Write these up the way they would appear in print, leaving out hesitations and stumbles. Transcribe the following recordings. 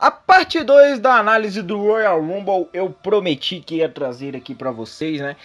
A parte 2 da análise do Royal Rumble eu prometi que ia trazer aqui pra vocês, né?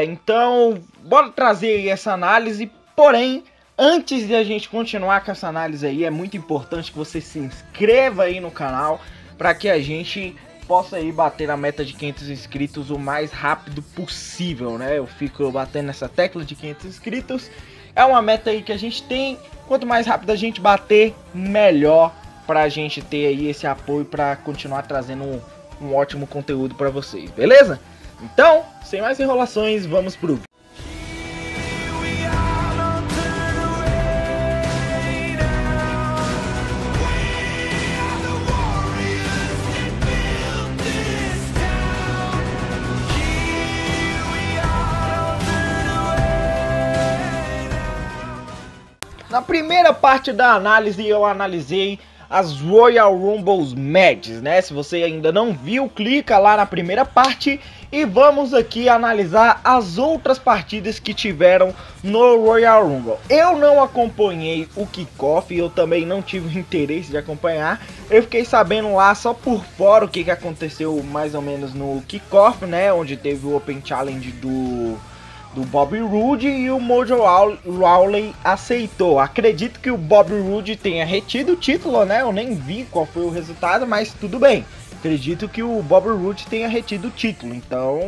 Então, bora trazer essa análise, porém, antes de a gente continuar com essa análise aí, é muito importante que você se inscreva aí no canal para que a gente possa aí bater a meta de 500 inscritos o mais rápido possível, né? Eu fico batendo nessa tecla de 500 inscritos, é uma meta aí que a gente tem, quanto mais rápido a gente bater, melhor pra gente ter aí esse apoio para continuar trazendo um ótimo conteúdo para vocês, beleza? Então, sem mais enrolações, vamos pro vídeo. Na primeira parte da análise eu analisei as Royal Rumble matches, né? Se você ainda não viu, clica lá na primeira parte e vamos aqui analisar as outras partidas que tiveram no Royal Rumble. Eu não acompanhei o kickoff, eu também não tive interesse de acompanhar. Eu fiquei sabendo lá só por fora o que aconteceu mais ou menos no kickoff, né? Onde teve o Open Challenge do Bobby Roode e o Mojo Rawley aceitou. Acredito que o Bobby Roode tenha retido o título, né? Eu nem vi qual foi o resultado, mas tudo bem. Acredito que o Bobby Roode tenha retido o título, então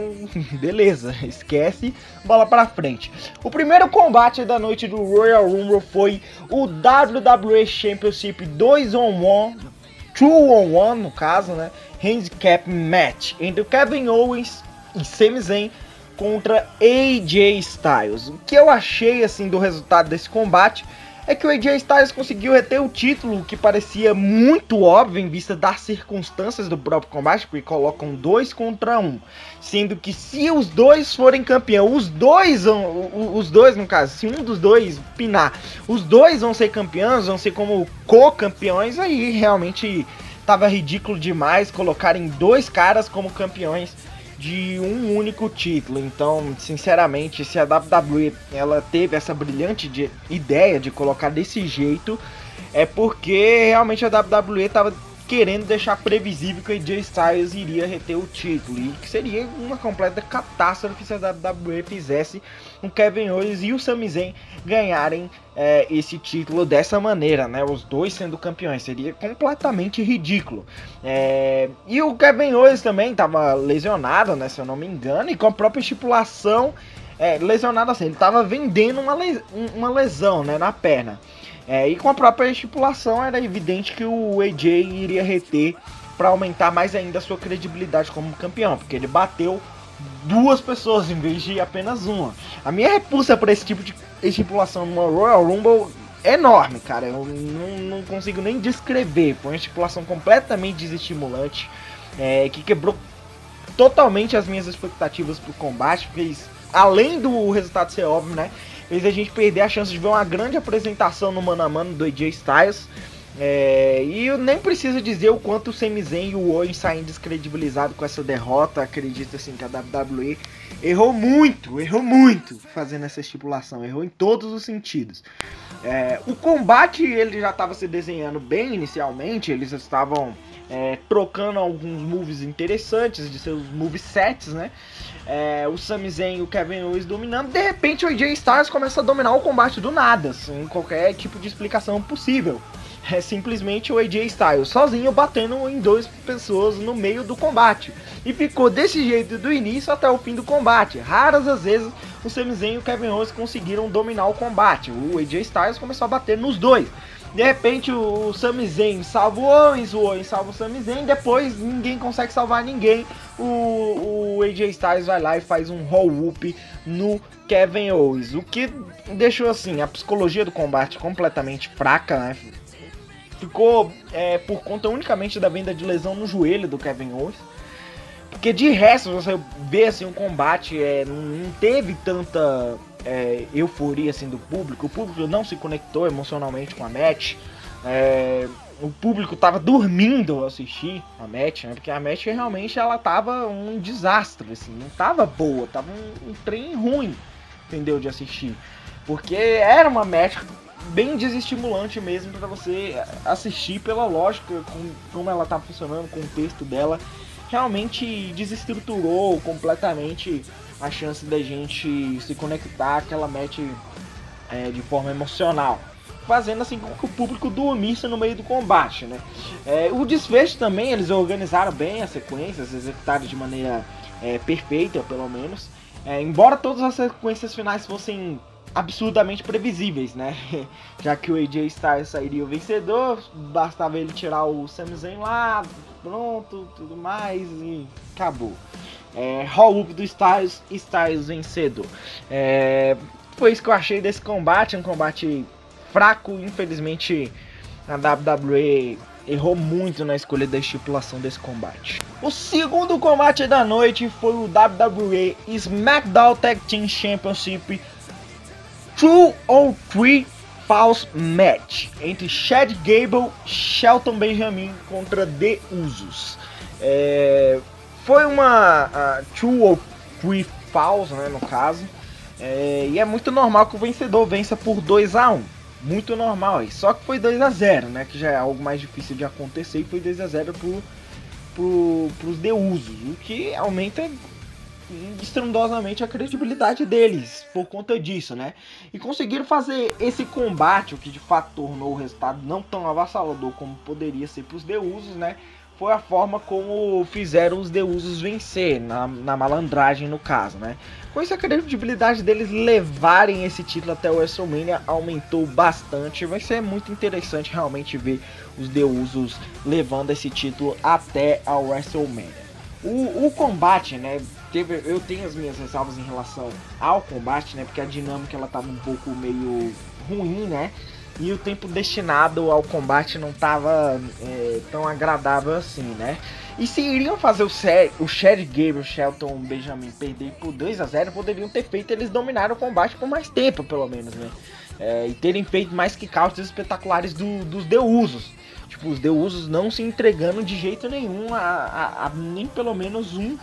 beleza, esquece, bola pra frente. O primeiro combate da noite do Royal Rumble foi o WWE Championship 2-on-1, 2-on-1 no caso, né? Handicap Match entre o Kevin Owens e Sami Zayn contra AJ Styles. O que eu achei assim do resultado desse combate é que o AJ Styles conseguiu reter o título, que parecia muito óbvio em vista das circunstâncias do próprio combate, porque colocam 2 contra 1, sendo que se os dois forem campeão, os dois no caso, se um dos dois pinar, os dois vão ser campeões, vão ser como co-campeões. Aí realmente tava ridículo demais colocarem 2 caras como campeões de um único título. Então, sinceramente, se a WWE ela teve essa brilhante ideia de colocar desse jeito, é porque realmente a WWE estava querendo deixar previsível que o AJ Styles iria reter o título, e que seria uma completa catástrofe se a WWE fizesse o Kevin Owens e o Sami Zayn ganharem esse título dessa maneira, né? Os dois sendo campeões, seria completamente ridículo. E o Kevin Owens também estava lesionado, né? Se eu não me engano, e com a própria estipulação, lesionado assim, ele estava vendendo uma lesão, né, na perna. E com a própria estipulação era evidente que o AJ iria reter para aumentar mais ainda a sua credibilidade como campeão, porque ele bateu 2 pessoas em vez de apenas uma. A minha repulsa para esse tipo de estipulação no Royal Rumble é enorme, cara. Eu não consigo nem descrever. Foi uma estipulação completamente desestimulante, que quebrou totalmente as minhas expectativas pro combate, fez, além do resultado ser óbvio, né, fez a gente perder a chance de ver uma grande apresentação no mano a mano do AJ Styles. E eu nem preciso dizer o quanto o Sami Zayn e o Owens saem descredibilizados com essa derrota. Acredito assim que a WWE errou muito fazendo essa estipulação, errou em todos os sentidos. O combate ele já estava se desenhando bem inicialmente, eles estavam trocando alguns moves interessantes de seus movesets, né? O Sami Zayn e o Kevin Owens dominando. De repente o AJ Styles começa a dominar o combate do nada, sem qualquer tipo de explicação possível. É simplesmente o AJ Styles sozinho batendo em 2 pessoas no meio do combate. E ficou desse jeito do início até o fim do combate. Raras as vezes o Sami Zayn e o Kevin Owens conseguiram dominar o combate. O AJ Styles começou a bater nos dois. De repente o Sami Zayn salva o Owens salva o Sami Zayn, depois ninguém consegue salvar ninguém. O AJ Styles vai lá e faz um roll whoop no Kevin Owens. O que deixou assim a psicologia do combate completamente fraca, né? Ficou por conta unicamente da venda de lesão no joelho do Kevin Owens. Porque de resto, você vê assim, um combate, não teve tanta euforia assim, do público. O público não se conectou emocionalmente com a match. O público tava dormindo ao assistir a match, né? Porque a match realmente ela tava um desastre, assim, não tava boa, tava um trem ruim, entendeu? De assistir. Porque era uma match bem desestimulante mesmo para você assistir pela lógica, como ela tá funcionando, com o texto dela. Realmente desestruturou completamente a chance da gente se conectar àquela match de forma emocional, fazendo assim com que o público dormisse no meio do combate, né? O desfecho também, eles organizaram bem as sequências, executaram de maneira perfeita, pelo menos. Embora todas as sequências finais fossem absurdamente previsíveis, né? Já que o AJ Styles sairia o vencedor, bastava ele tirar o Sami Zayn lá, pronto, tudo mais e acabou. Roll up do Styles vencedor. Foi isso que eu achei desse combate, um combate fraco, infelizmente a WWE errou muito na escolha da estipulação desse combate. O segundo combate da noite foi o WWE SmackDown Tag Team Championship 2 ou 3 Falls Match entre Chad Gable e Shelton Benjamin contra The Usos. Foi uma 2 ou 3 Falls, né, no caso. E é muito normal que o vencedor vença por 2-1. Muito normal. Só que foi 2-0, né? Que já é algo mais difícil de acontecer. E foi 2-0 pros The Usos. O que aumenta estrondosamente a credibilidade deles por conta disso, né? E conseguiram fazer esse combate, o que de fato tornou o resultado não tão avassalador como poderia ser pros The Usos, né? Foi a forma como fizeram os The Usos vencer, na malandragem no caso, né? Com isso a credibilidade deles levarem esse título até o WrestleMania aumentou bastante. Vai ser muito interessante realmente ver os The Usos levando esse título até a WrestleMania. O combate, né? Eu tenho as minhas ressalvas em relação ao combate, né? Porque a dinâmica ela tava um pouco meio ruim, né? E o tempo destinado ao combate não estava tão agradável assim, né? E se iriam fazer o Chad Gable, o Shelton Benjamin perder por 2-0, poderiam ter feito eles dominarem o combate por mais tempo, pelo menos, né? E terem feito mais kickouts espetaculares dos The Usos. Tipo, os The Usos não se entregando de jeito nenhum nem pelo menos um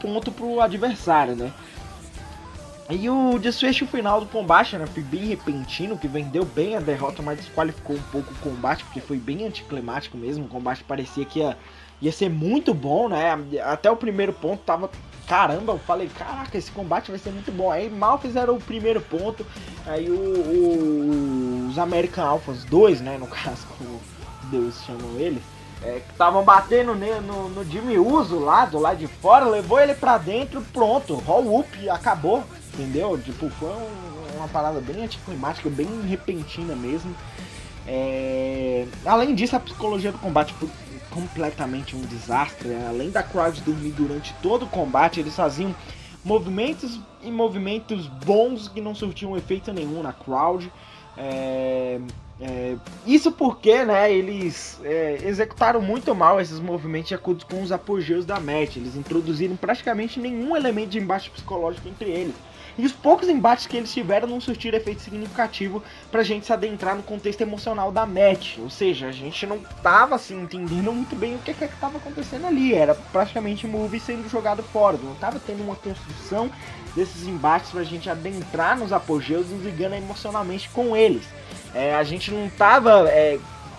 ponto pro adversário, né? E o desfecho final do combate, né, foi bem repentino, que vendeu bem a derrota, mas desqualificou um pouco o combate, porque foi bem anticlimático mesmo. O combate parecia que ia ser muito bom, né? Até o primeiro ponto tava... Caramba, eu falei, caraca, esse combate vai ser muito bom. Aí mal fizeram o primeiro ponto, aí os American Alphas 2, né, no caso, como Deus chamam eles, que estavam batendo no Jimmy Uso lá, do lado de fora, levou ele pra dentro, pronto, roll up, acabou, entendeu? Tipo, foi uma parada bem anticlimática, bem repentina mesmo. Além disso, a psicologia do combate foi completamente um desastre, né? Além da crowd dormir durante todo o combate, eles faziam movimentos bons que não surtiam efeito nenhum na crowd. Isso porque, né, eles executaram muito mal esses movimentos de acordo com os apogeus da match. Eles introduziram praticamente nenhum elemento de embate psicológico entre eles. E os poucos embates que eles tiveram não surtiram efeito significativo pra gente se adentrar no contexto emocional da match. Ou seja, a gente não tava assim entendendo muito bem o que tava acontecendo ali. Era praticamente movie sendo jogado fora. Não tava tendo uma construção desses embates pra gente adentrar nos apogeus e nos ligando emocionalmente com eles. A gente não tava...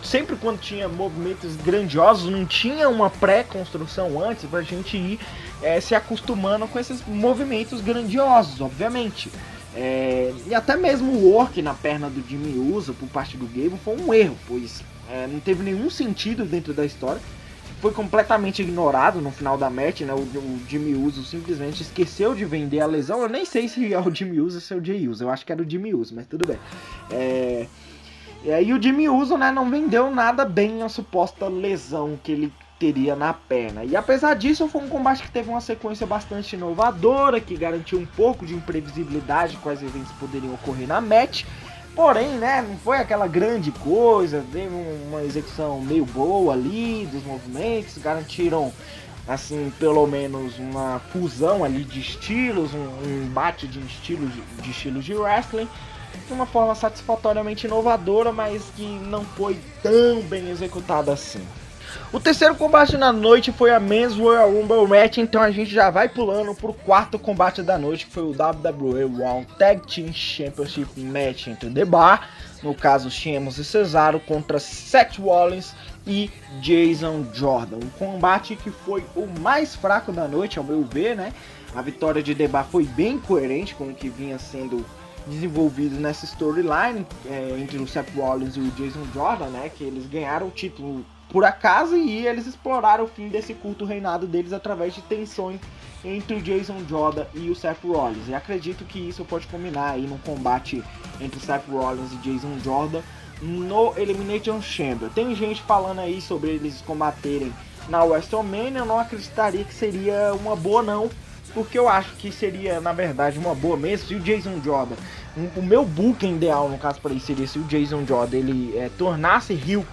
sempre quando tinha movimentos grandiosos, não tinha uma pré-construção antes pra gente ir se acostumando com esses movimentos grandiosos, obviamente. E até mesmo o work na perna do Jimmy Uso por parte do Gable foi um erro, pois não teve nenhum sentido dentro da história. Foi completamente ignorado no final da match, né? O Jimmy Uso simplesmente esqueceu de vender a lesão. Eu nem sei se é o Jimmy Uso ou se é o Jey Uso. Eu acho que era o Jimmy Uso, mas tudo bem. E aí o Jimmy Uso, né, não vendeu nada bem a suposta lesão que ele teria na perna. E apesar disso, foi um combate que teve uma sequência bastante inovadora, que garantiu um pouco de imprevisibilidade de quais eventos poderiam ocorrer na match. Porém, né, não foi aquela grande coisa, teve uma execução meio boa ali dos movimentos, garantiram, assim, pelo menos uma fusão ali de estilos, um embate de estilos de wrestling, de uma forma satisfatoriamente inovadora, mas que não foi tão bem executada assim. O terceiro combate na noite foi a Men's Royal Rumble Match, então a gente já vai pulando pro quarto combate da noite, que foi o WWE World Tag Team Championship Match entre The Bar, no caso Sheamus e Cesaro, contra Seth Rollins e Jason Jordan. Um combate que foi o mais fraco da noite, ao meu ver, né? A vitória de The Bar foi bem coerente com o que vinha sendo desenvolvido nessa storyline entre o Seth Rollins e o Jason Jordan, né? Que eles ganharam o título por acaso e eles exploraram o fim desse curto reinado deles através de tensões entre o Jason Jordan e o Seth Rollins. E acredito que isso pode combinar aí num combate entre o Seth Rollins e Jason Jordan no Elimination Chamber. Tem gente falando aí sobre eles combaterem na WrestleMania. Eu não acreditaria que seria uma boa não, porque eu acho que seria na verdade uma boa mesmo se o Jason Jordan, o meu booking ideal no caso para isso seria se o Jason Jordan ele tornasse heel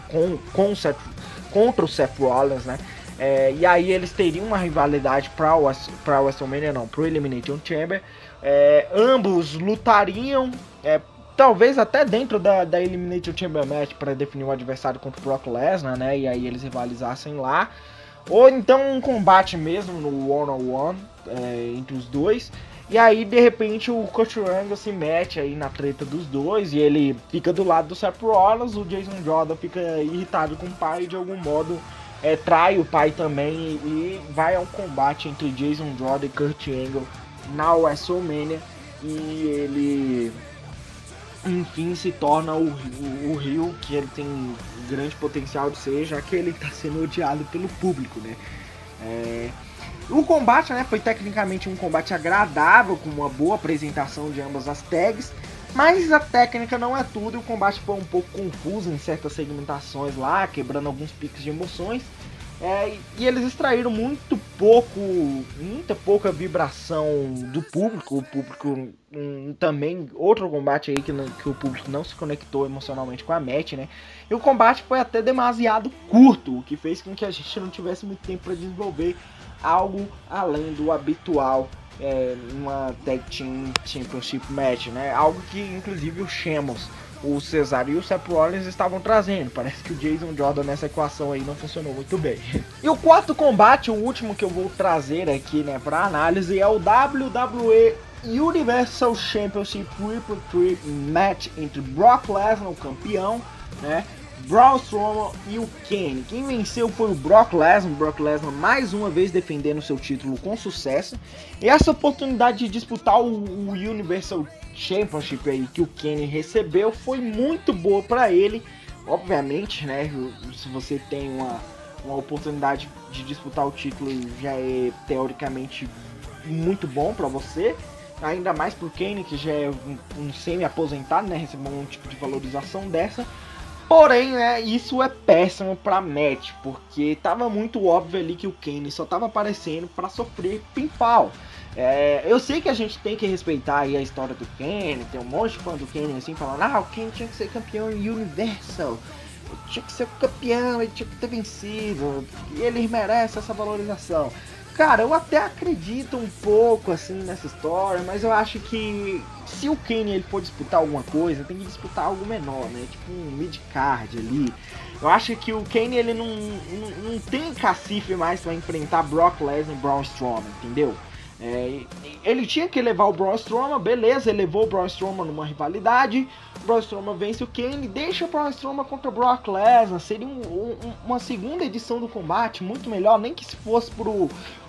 contra o Seth Rollins, né? E aí eles teriam uma rivalidade para WrestleMania, não, pro Elimination Chamber. Ambos lutariam, talvez até dentro da Elimination Chamber Match para definir o adversário contra o Brock Lesnar, né? E aí eles rivalizassem lá. Ou então um combate mesmo no one-on-one entre os dois. E aí de repente o Kurt Angle se mete aí na treta dos dois e ele fica do lado do Seth Rollins. O Jason Jordan fica irritado com o pai e de algum modo trai o pai também e vai ao combate entre Jason Jordan e Kurt Angle na WrestleMania. E ele enfim se torna o heel que ele tem grande potencial de ser, já que ele está sendo odiado pelo público, né? O combate, né, foi tecnicamente um combate agradável, com uma boa apresentação de ambas as tags, mas a técnica não é tudo e o combate foi um pouco confuso em certas segmentações lá, quebrando alguns picos de emoções. E eles extraíram muita pouca vibração do público. O público também, outro combate aí que o público não se conectou emocionalmente com a match, né? E o combate foi até demasiado curto, o que fez com que a gente não tivesse muito tempo para desenvolver algo além do habitual numa Tag Team Championship Match, né? Algo que inclusive o Sheamus, o Cesaro e o Seth Rollins estavam trazendo. Parece que o Jason Jordan nessa equação aí não funcionou muito bem. E o quarto combate, o último que eu vou trazer aqui, né, para análise, é o WWE Universal Championship Triple Threat Match entre Brock Lesnar, o campeão, né, Braun Strowman e o Kane. Quem venceu foi o Brock Lesnar mais uma vez defendendo seu título com sucesso. E essa oportunidade de disputar o Universal Championship aí que o Kane recebeu foi muito boa para ele. Obviamente, né, se você tem uma oportunidade de disputar o título, já é teoricamente muito bom para você. Ainda mais pro Kane, que já é um semi-aposentado, né, recebeu um tipo de valorização dessa. Porém, né, isso é péssimo pra match, porque tava muito óbvio ali que o Kane só tava aparecendo pra sofrer pinfall. Eu sei que a gente tem que respeitar aí a história do Kane, tem um monte de fã do Kane assim falando, o Kane tinha que ser campeão Universal, tinha que ser campeão, ele tinha que ter vencido, e ele merece essa valorização. Cara, eu até acredito um pouco assim nessa história, mas eu acho que se o Kane ele for disputar alguma coisa, tem que disputar algo menor, né? Tipo um mid-card ali. Eu acho que o Kane ele não tem cacife mais para enfrentar Brock Lesnar e Braun Strowman, entendeu? Ele tinha que levar o Braun Strowman, beleza, ele levou o Braun Strowman numa rivalidade, o Braun Strowman vence o Kane, deixa o Braun Strowman contra o Brock Lesnar, seria uma segunda edição do combate, muito melhor, nem que se fosse pro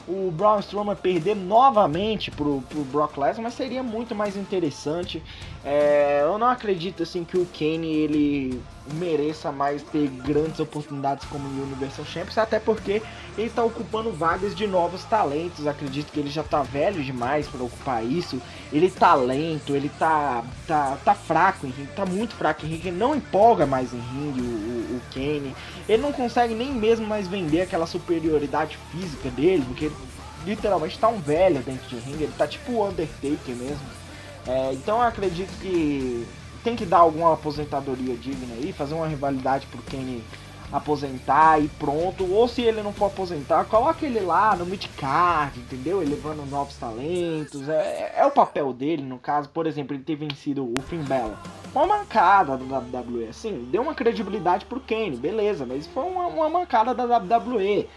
o Braun Strowman perder novamente pro Brock Lesnar, mas seria muito mais interessante. Eu não acredito assim que o Kane ele mereça mais ter grandes oportunidades como Universal Champions, até porque ele está ocupando vagas de novos talentos. Acredito que ele já tá velho demais para ocupar isso. Ele tá lento, ele tá fraco em ringue, tá muito fraco em ringue, ele não empolga mais em ringue o Kane. Ele não consegue nem mesmo mais vender aquela superioridade física dele, porque ele literalmente tá um velho dentro de ringue, ele tá tipo o Undertaker mesmo. Então eu acredito que tem que dar alguma aposentadoria digna aí, fazer uma rivalidade pro Kane aposentar e pronto, ou se ele não for aposentar, coloca ele lá no mid-card, entendeu? Ele levando novos talentos, é o papel dele, no caso, por exemplo, ele ter vencido o Finn Balor. Uma mancada da WWE, assim, deu uma credibilidade pro Kane, beleza, mas foi uma mancada da WWE.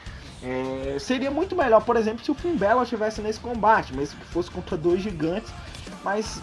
Seria muito melhor, por exemplo, se o Finn Balor estivesse nesse combate, mesmo que fosse contra dois gigantes, mas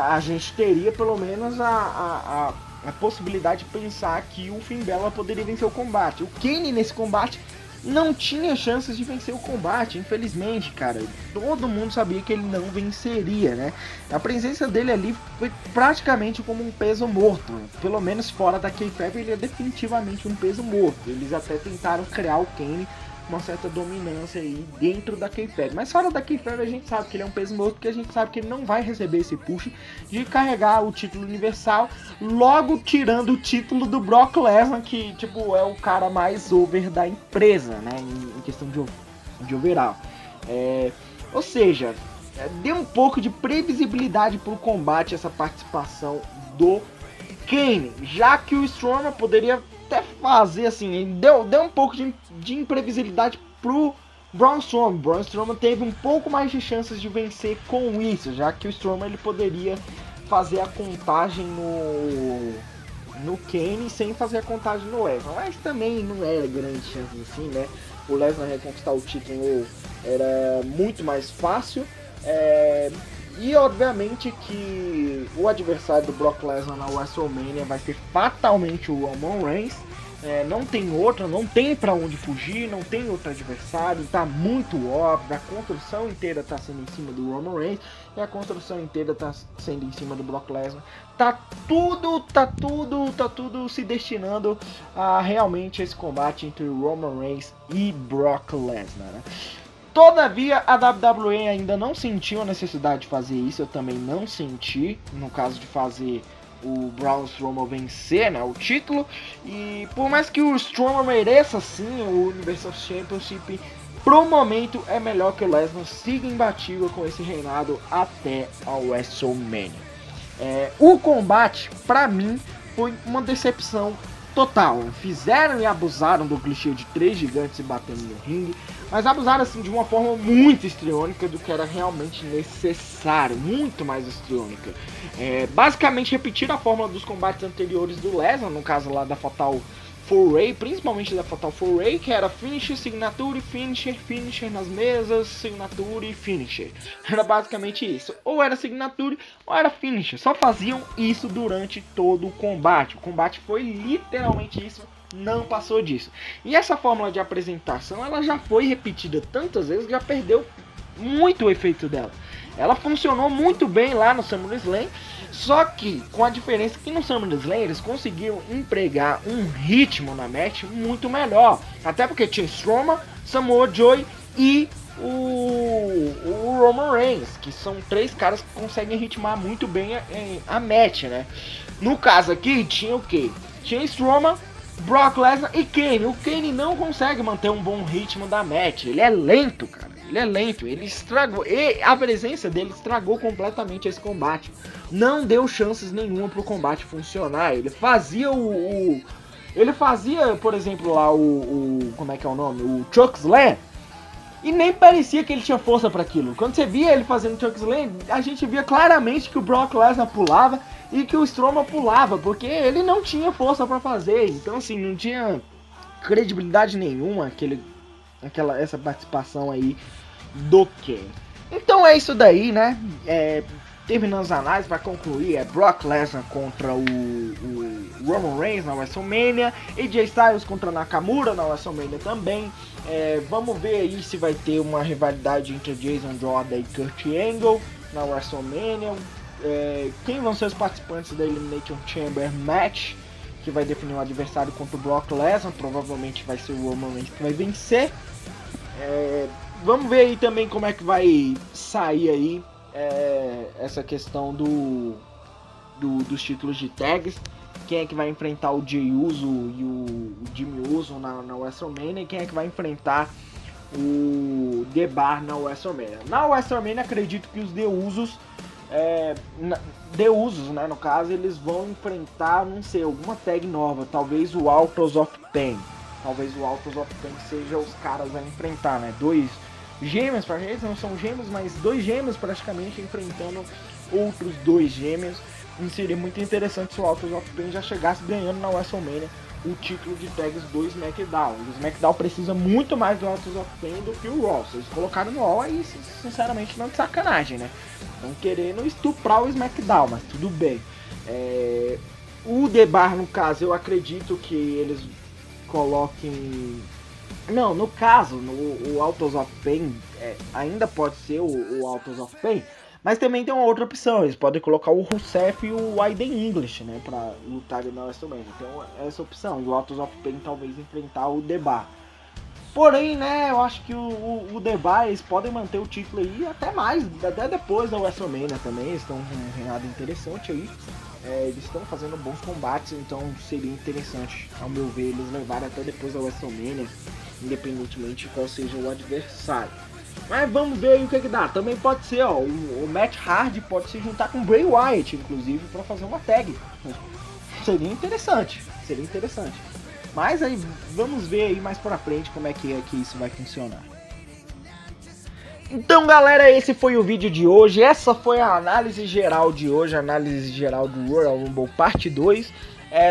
a gente teria pelo menos a possibilidade de pensar que o Finn Balor poderia vencer o combate. O Kane nesse combate não tinha chances de vencer o combate, infelizmente, cara. Todo mundo sabia que ele não venceria, né? A presença dele ali foi praticamente como um peso morto. Pelo menos fora da Kayfabe, ele é definitivamente um peso morto. Eles até tentaram criar o Kane uma certa dominância aí dentro da Kayfabe. Mas fora da Kayfabe a gente sabe que ele é um peso morto, porque a gente sabe que ele não vai receber esse push de carregar o título universal, logo tirando o título do Brock Lesnar, que tipo é o cara mais over da empresa, né, em questão de overall. Ou seja, deu um pouco de previsibilidade pro combate essa participação do Kane, já que o Strowman poderia até fazer assim, deu um pouco de imprevisibilidade pro Braun Strowman. Braun Strowman teve um pouco mais de chances de vencer com isso, já que o Strowman ele poderia fazer a contagem no Kane sem fazer a contagem no Lesnar, mas também não era grande chance assim, né? O Lesnar reconquistar o título era muito mais fácil. E obviamente que o adversário do Brock Lesnar na WrestleMania vai ser fatalmente o Roman Reigns. Não tem outro, não tem pra onde fugir, não tem outro adversário, tá muito óbvio, a construção inteira tá sendo em cima do Roman Reigns e a construção inteira tá sendo em cima do Brock Lesnar. Tá tudo se destinando a realmente esse combate entre Roman Reigns e Brock Lesnar, né? Todavia, a WWE ainda não sentiu a necessidade de fazer isso, eu também não senti, no caso de fazer o Braun Strowman vencer, né, o título, e por mais que o Strowman mereça sim o Universal Championship, pro momento é melhor que o Lesnar siga imbatível com esse reinado até a WrestleMania. O combate, pra mim, foi uma decepção total. Fizeram e abusaram do clichê de três gigantes se batendo no ringue, mas abusaram assim de uma forma muito histriônica do que era realmente necessário, muito mais histriônica. Basicamente repetiram a fórmula dos combates anteriores do Lesnar, no caso lá da Fatal 4-Way, principalmente da Fatal 4-Way, que era finisher, signature, finisher nas mesas, signature e finisher. Era basicamente isso. Ou era signature ou era finisher. Só faziam isso durante todo o combate. O combate foi literalmente isso, não passou disso. E essa fórmula de apresentação, ela já foi repetida tantas vezes que já perdeu muito o efeito dela. Ela funcionou muito bem lá no SummerSlam, só que com a diferença que no SummerSlam eles conseguiram empregar um ritmo na match muito melhor. Até porque tinha Strowman, Samoa Joe e o Roman Reigns, que são três caras que conseguem ritmar muito bem a match, né? No caso aqui tinha o quê? Tinha Strowman, Brock Lesnar e Kane. O Kane não consegue manter um bom ritmo da match, ele é lento, cara. Ele é lento, ele estragou, e a presença dele estragou completamente esse combate. Não deu chances nenhuma pro combate funcionar. Ele fazia ele fazia, por exemplo, lá como é que é o nome? O Chokeslam. E nem parecia que ele tinha força para aquilo. Quando você via ele fazendo Chokeslam, a gente via claramente que o Brock Lesnar pulava e que o Strowman pulava, porque ele não tinha força para fazer. Então assim, não tinha credibilidade nenhuma essa participação aí do Kane. Então é isso daí, né? Terminando as análises, para concluir, Brock Lesnar contra o Roman Reigns na WrestleMania, AJ Styles contra Nakamura na WrestleMania também. Vamos ver aí se vai ter uma rivalidade entre Jason Jordan e Kurt Angle na WrestleMania. Quem vão ser os participantes da Elimination Chamber Match, que vai definir o adversário contra o Brock Lesnar? Provavelmente vai ser o Roman Reigns que vai vencer. Vamos ver aí também como é que vai sair aí essa questão dos títulos de tags. Quem é que vai enfrentar o Jey Uso e o Jimmy Uso na WrestleMania, e quem é que vai enfrentar o The Bar na WrestleMania. Na WrestleMania acredito que os The Usos, né, no caso, eles vão enfrentar, não sei, alguma tag nova, talvez o Authors of Pain. talvez o Autos of Pain seja os caras a enfrentar, né? Dois gêmeos, pra eles não são gêmeos, mas dois gêmeos praticamente enfrentando outros dois gêmeos. E seria muito interessante se o Autos of Pain já chegasse ganhando na WrestleMania o título de tags do SmackDown. O SmackDown precisa muito mais do Autos of Pain do que o Raw. Eles colocaram no Raw aí, sinceramente, não de sacanagem, né? Estão querendo estuprar o SmackDown, mas tudo bem. O The Bar, no caso, eu acredito que eles coloquem... Não, no caso, o Autos of Pain ainda pode ser o Autos of Pain, mas também tem uma outra opção. Eles podem colocar o Rusev e o Aiden English, né, pra lutar na WrestleMania. Então essa opção, e o Autos of Pain talvez enfrentar o The Bar. Porém, né, eu acho que o The Bar, eles podem manter o título aí até mais, até depois da WrestleMania também. Eles estão com um reinado interessante aí. Eles estão fazendo bons combates, então seria interessante, ao meu ver, eles levarem até depois da WrestleMania, independentemente de qual seja o adversário. Mas vamos ver aí o que dá. Também pode ser, ó, o Matt Hardy pode se juntar com o Bray Wyatt, inclusive, para fazer uma tag. Seria interessante, seria interessante. Mas aí vamos ver aí mais pra frente como é que isso vai funcionar. Então, galera, esse foi o vídeo de hoje. Essa foi a análise geral de hoje, a análise geral do Royal Rumble parte 2.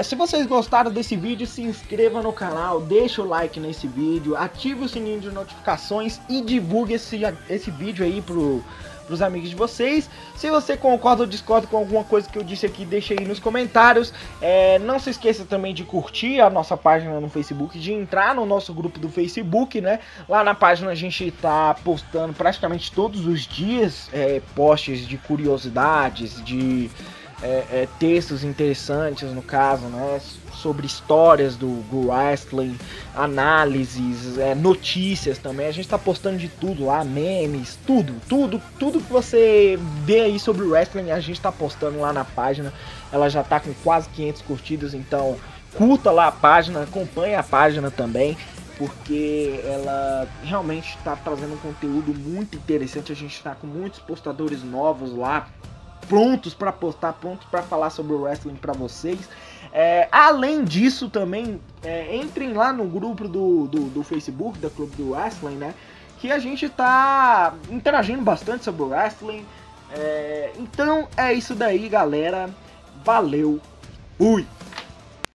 Se vocês gostaram desse vídeo, se inscreva no canal, deixa o like nesse vídeo, ative o sininho de notificações e divulgue esse vídeo aí pros amigos de vocês. Se você concorda ou discorda com alguma coisa que eu disse aqui, deixa aí nos comentários. Não se esqueça também de curtir a nossa página no Facebook, de entrar no nosso grupo do Facebook, né? Lá na página a gente tá postando praticamente todos os dias posts de curiosidades, de textos interessantes, no caso, né, sobre histórias do wrestling, análises, notícias também. A gente tá postando de tudo lá, memes, tudo que você vê aí sobre o wrestling, a gente tá postando lá na página. Ela já tá com quase 500 curtidas, então curta lá a página, acompanhe a página também, porque ela realmente está trazendo um conteúdo muito interessante. A gente está com muitos postadores novos lá, prontos para postar, prontos para falar sobre o wrestling para vocês. Além disso também, entrem lá no grupo do Facebook, da Clube do Wrestling, né? Que a gente tá interagindo bastante sobre o wrestling. Então é isso daí, galera. Valeu, fui!